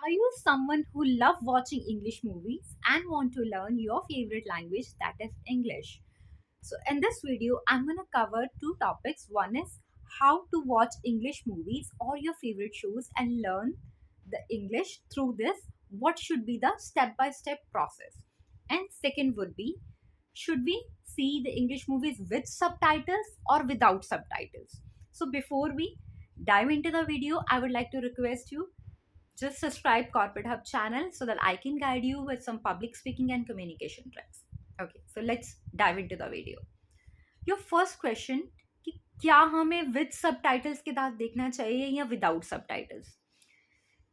Are you someone who love watching English movies and want to learn your favorite language, that is English? So in this video, I'm going to cover two topics. One is how to watch English movies or your favorite shows and learn the English through this. What should be the step-by-step process? And second would be, should we see the English movies with subtitles or without subtitles? So before we dive into the video, I would like to request you just subscribe Corporate Hub channel so that I can guide you with some public speaking and communication tricks. Okay, so let's dive into the video. Your first question कि क्या हमें with subtitles के साथ देखना चाहिए या without subtitles?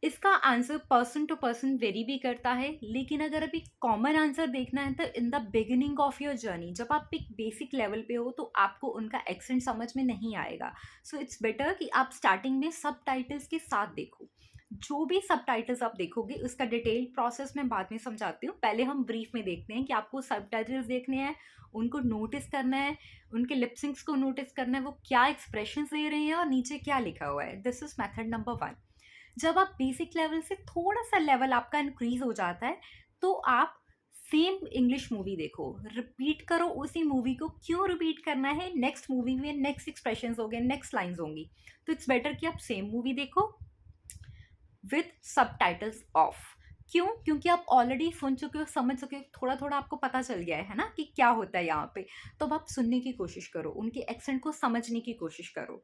इसका answer person to person vary भी करता है, लेकिन अगर अभी कॉमन आंसर देखना है तो in the beginning of your journey जब आप एक बेसिक लेवल पे हो तो आपको उनका एक्सेंट समझ में नहीं आएगा. सो इट्स बेटर कि आप स्टार्टिंग में सब टाइटल्स के साथ देखो. जो भी सब टाइटल्स आप देखोगे उसका डिटेल प्रोसेस मैं बाद में समझाती हूँ. पहले हम ब्रीफ में देखते हैं कि आपको सब टाइटल्स देखने हैं, उनको नोटिस करना है, उनके लिपसिंग्स को नोटिस करना है, वो क्या एक्सप्रेशन दे रहे हैं और नीचे क्या लिखा हुआ है. This is method number 1. जब आप बेसिक लेवल से थोड़ा सा लेवल आपका इंक्रीज हो जाता है तो आप सेम इंग्लिश मूवी देखो, रिपीट करो उसी मूवी को. क्यों रिपीट करना है? नेक्स्ट मूवी में नेक्स्ट एक्सप्रेशंस हो गए, नेक्स्ट लाइंस होंगी, तो इट्स बेटर कि आप सेम मूवी देखो विथ सबटाइटल्स ऑफ. क्यों? क्योंकि आप ऑलरेडी सुन चुके हो, समझ चुके हो, थोड़ा थोड़ा आपको पता चल गया है ना कि क्या होता है यहाँ पे. तो अब आप सुनने की कोशिश करो, उनके एक्सेंट को समझने की कोशिश करो.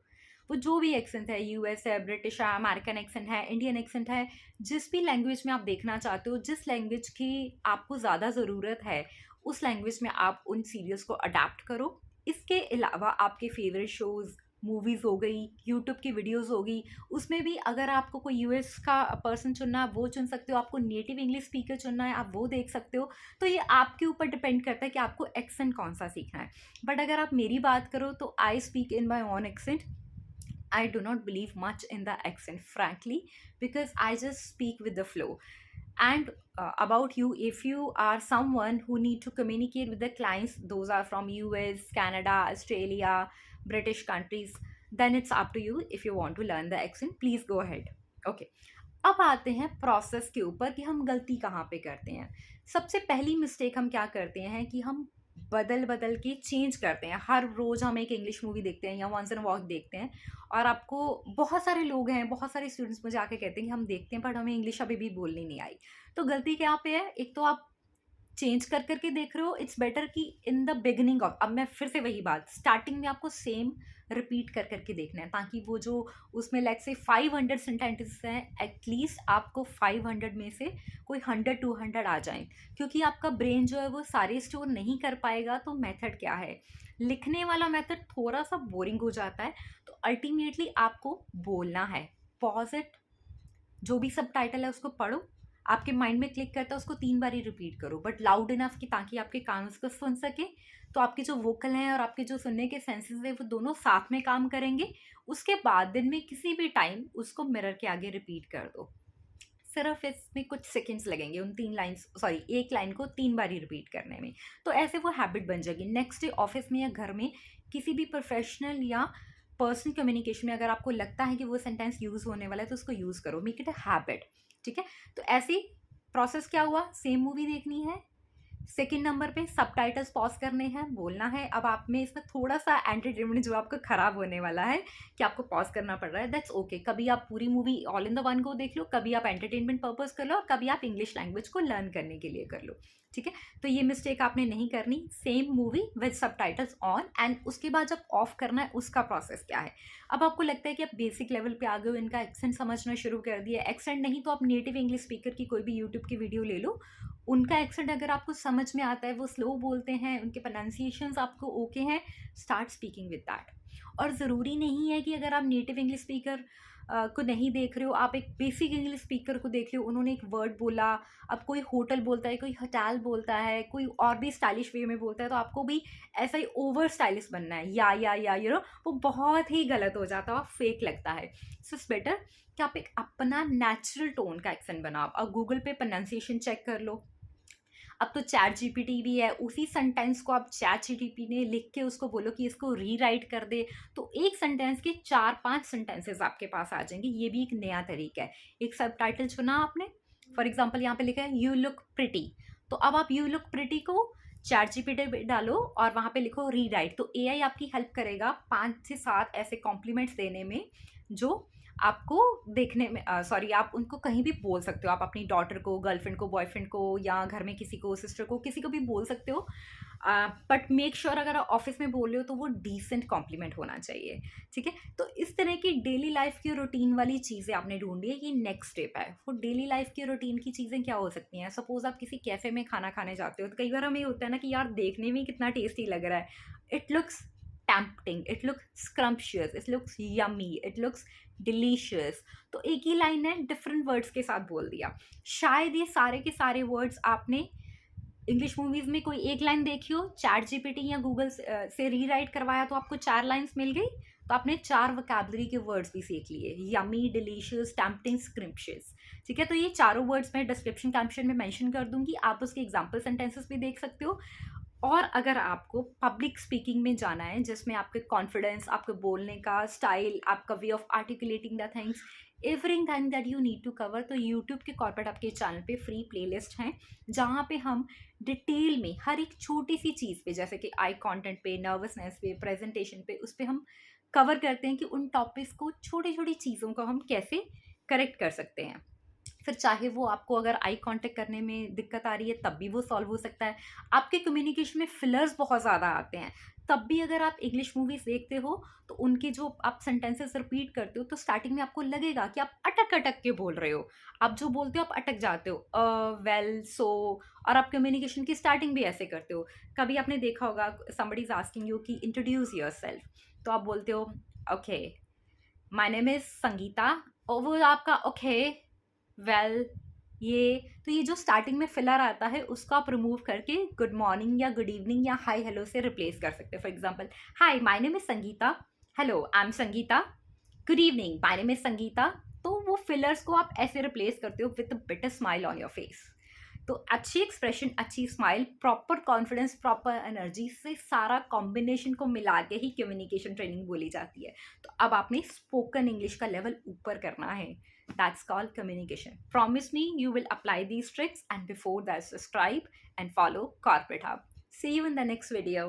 वो जो भी एक्सेंट है, यूएस है, ब्रिटिश है, अमेरिकन एक्सेंट है, इंडियन एक्सेंट है, जिस भी लैंग्वेज में आप देखना चाहते हो, जिस लैंग्वेज की आपको ज़्यादा ज़रूरत है, उस लैंग्वेज में आप उन सीरियल्स को अडाप्ट करो. इसके अलावा आपके फेवरेट शोज़, मूवीज़ हो गई, यूट्यूब की वीडियोज़ होगी, उसमें भी अगर आपको कोई यूएस का पर्सन चुनना है आप वो चुन सकते हो, आपको नेटिव इंग्लिश स्पीकर चुनना है आप वो देख सकते हो. तो ये आपके ऊपर डिपेंड करता है कि आपको एक्सेंट कौन सा सीखना है. बट अगर आप मेरी बात करो तो I speak in my own accent. I do not believe much in the accent, frankly, because I just speak with the flow. And about you, if you are someone who need to communicate with the clients, those are from US, Canada, Australia, British countries, then it's up to you. If you want to learn the accent, please go ahead. Okay. अब आते हैं process के ऊपर कि हम गलती कहाँ पे करते हैं. सबसे पहली मिस्टेक हम क्या करते हैं कि हम बदल बदल के चेंज करते हैं. हर रोज़ हम एक इंग्लिश मूवी देखते हैं या वंस इन वॉक देखते हैं, और आपको बहुत सारे लोग हैं, बहुत सारे स्टूडेंट्स मुझे आके कहते हैं कि हम देखते हैं बट हमें इंग्लिश अभी भी बोलनी नहीं आई. तो गलती क्या पे है? एक तो आप चेंज कर करके देख रहे हो. इट्स बेटर कि इन द बिगिनिंग ऑफ, अब मैं फिर से वही बात, स्टार्टिंग में आपको सेम रिपीट कर करके देखना है, ताकि वो जो उसमें लाइक से 500 सेंटेंसेस हैं, एटलीस्ट आपको 500 में से कोई 100-200 आ जाएं. क्योंकि आपका ब्रेन जो है वो सारे स्टोर नहीं कर पाएगा. तो मेथड क्या है? लिखने वाला मेथड थोड़ा सा बोरिंग हो जाता है. तो अल्टीमेटली आपको बोलना है. पॉज इट, जो भी सब टाइटल है उसको पढ़ो, आपके माइंड में क्लिक करता है उसको 3 बार ही रिपीट करो, बट लाउड इनफ कि ताकि आपके कान उसको सुन सके. तो आपके जो वोकल हैं और आपके जो सुनने के सेंसेस हैं वो दोनों साथ में काम करेंगे. उसके बाद दिन में किसी भी टाइम उसको मिरर के आगे रिपीट कर दो. सिर्फ इसमें कुछ सेकंड्स लगेंगे उन 3 लाइन्स, सॉरी, एक लाइन को 3 बार ही रिपीट करने में. तो ऐसे वो हैबिट बन जाएगी. नेक्स्ट डे ऑफिस में या घर में किसी भी प्रोफेशनल या पर्सनल कम्युनिकेशन में अगर आपको लगता है कि वो सेंटेंस यूज़ होने वाला है तो उसको यूज़ करो. Make it a habit. ठीक है? तो ऐसे प्रोसेस क्या हुआ? सेम मूवी देखनी है, सेकंड नंबर पे सबटाइटल्स पॉज करने हैं, बोलना है. अब आप में इसमें थोड़ा सा एंटरटेनमेंट जो आपका खराब होने वाला है कि आपको पॉज करना पड़ रहा है, दैट्स ओके. कभी आप पूरी movie all in the one को देख लो, कभी आप एंटरटेनमेंट पर्पस कर लो, और कभी आप इंग्लिश लैंग्वेज को लर्न करने के लिए कर लो. ठीक है? तो ये मिस्टेक आपने नहीं करनी. Same movie with subtitles on, and उसके बाद जब ऑफ करना है उसका प्रोसेस क्या है. अब आपको लगता है कि आप बेसिक लेवल पे आ गए हो, इनका एक्सेंट समझना शुरू कर दिया. एक्सेंट नहीं तो आप नेटिव इंग्लिश स्पीकर की कोई भी यूट्यूब की वीडियो ले लो. उनका एक्सेंट अगर आपको समझ में आता है, वो स्लो बोलते हैं, उनके प्रोनाउंसिएशंस आपको ओके हैं, स्टार्ट स्पीकिंग विद दैट. और ज़रूरी नहीं है कि अगर आप नेटिव इंग्लिश स्पीकर को नहीं देख रहे हो, आप एक बेसिक इंग्लिश स्पीकर को देख रहे हो, उन्होंने एक वर्ड बोला, अब कोई होटल बोलता है, कोई होटल बोलता है, कोई और भी स्टाइलिश वे में बोलता है, तो आपको भी ऐसा ही ओवर स्टाइलिश बनना है. या यू नो, वो बहुत ही गलत हो जाता है और फेक लगता है. सो इट्स बेटर कि आप एक अपना नेचुरल टोन का एक्सेंट बनाओ. अब गूगल पे प्रोनाउंसिएशन चेक कर लो. अब तो चैट जीपीटी भी है, उसी सेंटेंस को आप चैट जीपीटी ने लिख के उसको बोलो कि इसको रीराइट कर दे, तो एक सेंटेंस के 4-5 सेंटेंसेस आपके पास आ जाएंगे. ये भी एक नया तरीका है. एक सबटाइटल चुना आपने, फॉर एग्जाम्पल यहाँ पे लिखा है यू लुक प्रिटी, तो अब आप यू लुक प्रिटी को चैट जीपीटी पे डालो और वहाँ पे लिखो रीराइट, तो एआई आपकी हेल्प करेगा 5 से 7 ऐसे कॉम्प्लीमेंट्स देने में जो आपको देखने में सॉरी आप उनको कहीं भी बोल सकते हो, आप अपनी डॉटर को, गर्लफ्रेंड को, बॉयफ्रेंड को, या घर में किसी को, सिस्टर को, किसी को भी बोल सकते हो। बट मेक श्योर अगर आप ऑफिस में बोल रहे हो तो वो डिसेंट कॉम्प्लीमेंट होना चाहिए, ठीक है। तो इस तरह की डेली लाइफ की रूटीन वाली चीज़ें आपने ढूंढी है, ये नेक्स्ट स्टेप है। वो डेली लाइफ की रूटीन की चीज़ें क्या हो सकती हैं? सपोज आप किसी कैफ़े में खाना खाने जाते हो, तो कई बार हमें ये होता है ना कि यार देखने में कितना टेस्टी लग रहा है, it looks tempting, it looks scrumptious, it looks yummy, it looks delicious. तो एक ही लाइन है डिफरेंट वर्ड्स के साथ बोल दिया। शायद ये सारे के सारे वर्ड्स आपने इंग्लिश मूवीज में कोई एक लाइन देखी हो, चैट जीपीटी या गूगल से रीराइट करवाया तो आपको 4 लाइंस मिल गई, तो आपने 4 वोकैबुलरी के वर्ड्स भी सीख लिए, यमी, डिलीशियस, टेम्पटिंग, स्क्रिम्पशियस, ठीक है। तो ये चारों वर्ड्स मैं डिस्क्रिप्शन कैप्शन में मेंशन कर दूंगी, आप उसके एग्जाम्पल सेंटेंसेस भी देख सकते हो। और अगर आपको पब्लिक स्पीकिंग में जाना है जिसमें आपके कॉन्फिडेंस, आपके बोलने का स्टाइल, आपका way of articulating the things, everything that you need to cover, तो यूट्यूब के कॉर्पोरेट आपके चैनल पे फ्री प्लेलिस्ट हैं जहाँ पे हम डिटेल में हर एक छोटी सी चीज़ पे, जैसे कि आई कंटेंट पे, नर्वसनेस पे, प्रेजेंटेशन पे, उस पर हम कवर करते हैं कि उन टॉपिक्स को, छोटी छोटी चीज़ों को हम कैसे करेक्ट कर सकते हैं। फिर चाहे वो आपको अगर आई कांटेक्ट करने में दिक्कत आ रही है तब भी वो सॉल्व हो सकता है। आपके कम्युनिकेशन में फिलर्स बहुत ज़्यादा आते हैं, तब भी अगर आप इंग्लिश मूवीज देखते हो तो उनके जो आप सेंटेंसेस रिपीट करते हो तो स्टार्टिंग में आपको लगेगा कि आप अटक अटक के बोल रहे हो, आप जो बोलते हो आप अटक जाते हो, वेल, सो, और आप कम्युनिकेशन की स्टार्टिंग भी ऐसे करते हो। कभी आपने देखा होगा समबडी इज आस्किंग यू कि इंट्रोड्यूस योरसेल्फ, तो आप बोलते हो okay my name is Sangeeta, और वो आपका ओके वेल ये, तो ये जो स्टार्टिंग में फिलर आता है उसको आप रिमूव करके गुड मॉर्निंग या गुड इवनिंग या हाय हेलो से रिप्लेस कर सकते हैं। For example, hi my name is Sangeeta, hello I am Sangeeta, good evening my name is Sangeeta. तो वो फिलर्स को आप ऐसे रिप्लेस करते हो with a bitter smile on your face. तो अच्छी एक्सप्रेशन, अच्छी smile, proper confidence, proper energy से सारा कॉम्बिनेशन को मिला के ही कम्युनिकेशन ट्रेनिंग बोली जाती है। तो अब आपने स्पोकन इंग्लिश का लेवल ऊपर करना है, that's called communication. Promise me you will apply these tricks, and before that subscribe and follow Corporate Hub. See you in the next video.